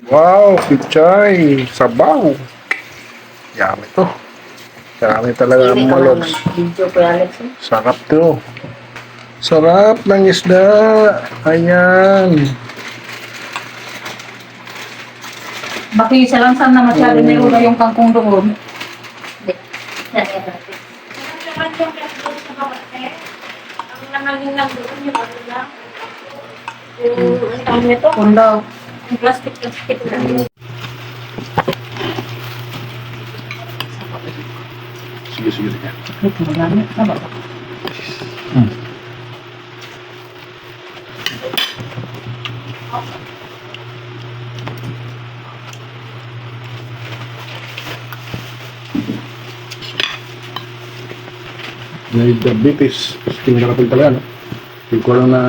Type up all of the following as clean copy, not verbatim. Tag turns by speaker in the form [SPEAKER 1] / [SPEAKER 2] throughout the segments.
[SPEAKER 1] Wow, pichay, sabaw. Yummy to. Yummy talaga ang mga logs.
[SPEAKER 2] Video ko Alex.
[SPEAKER 1] Sarap to. Sarap ng isda. Ayan.
[SPEAKER 2] Baki isa lang sana masyado na yung yung kangkong doon.
[SPEAKER 3] Ang naman yung nagdoon yung ano lang. Ang tawag nito?
[SPEAKER 2] Kundaw.
[SPEAKER 3] Yung plastic lang.
[SPEAKER 1] Sige, sige, sige.
[SPEAKER 2] Ito marami. Ano ba?
[SPEAKER 1] May diabetes. Hindi na kapag talaga, no? Hindi ko lang na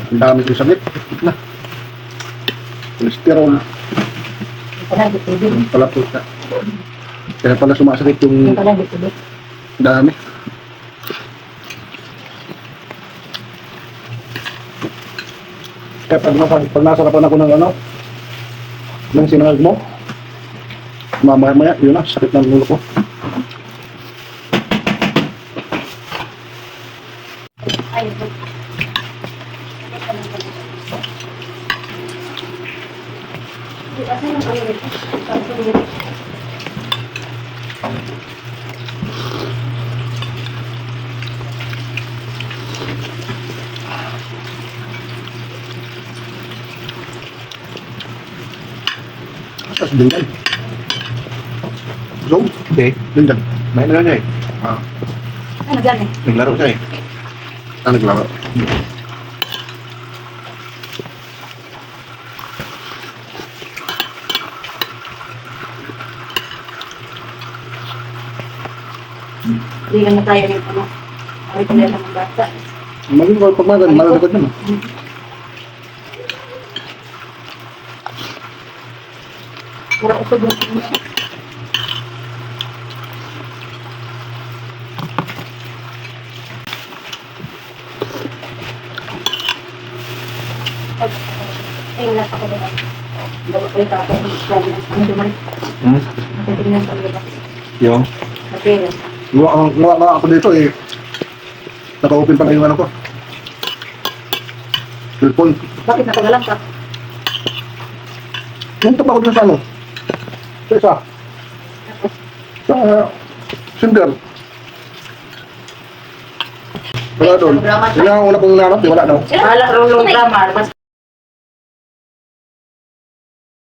[SPEAKER 1] ang dami kong sakit. Na. Cholesterol.
[SPEAKER 2] Yung pala bitibig.
[SPEAKER 1] Yung pala po siya. Kaya pala sumasakit
[SPEAKER 2] Yung
[SPEAKER 1] yung
[SPEAKER 2] pala bitibig.
[SPEAKER 1] dami. Kaya pag nasarapan ako ng ano, ng sinangag mo, mamaya-maya, yun na, sakit ng ulo ko.
[SPEAKER 3] Ay, kasi yung ano nito.
[SPEAKER 1] Tapos din yan. So, okay, din yan. May na niya eh. Ah,
[SPEAKER 2] Ano dyan eh?
[SPEAKER 1] naglaro siya eh. Naglaro.
[SPEAKER 2] Hindi ka na tayo ng ano. Ay, kaya ng bata.
[SPEAKER 1] Maging ko pag malalikod naman.
[SPEAKER 2] Pura usog ng ano.
[SPEAKER 3] Ay, nasa ko diba?
[SPEAKER 2] Bago ko yung tapos. Ano duman? Natitingnan ko diba?
[SPEAKER 1] Yung?
[SPEAKER 2] Okay.
[SPEAKER 1] Ngawa ako dito eh. Naka-open pa ngayon ano ko. Cellphone.
[SPEAKER 2] Bakit natagalan ka?
[SPEAKER 1] Nung pa ako dun sa ano? Sa isa. Sa Cinder. Wala doon. Yun ang una kong nanap, di wala daw.
[SPEAKER 2] Wala rulong drama. Basta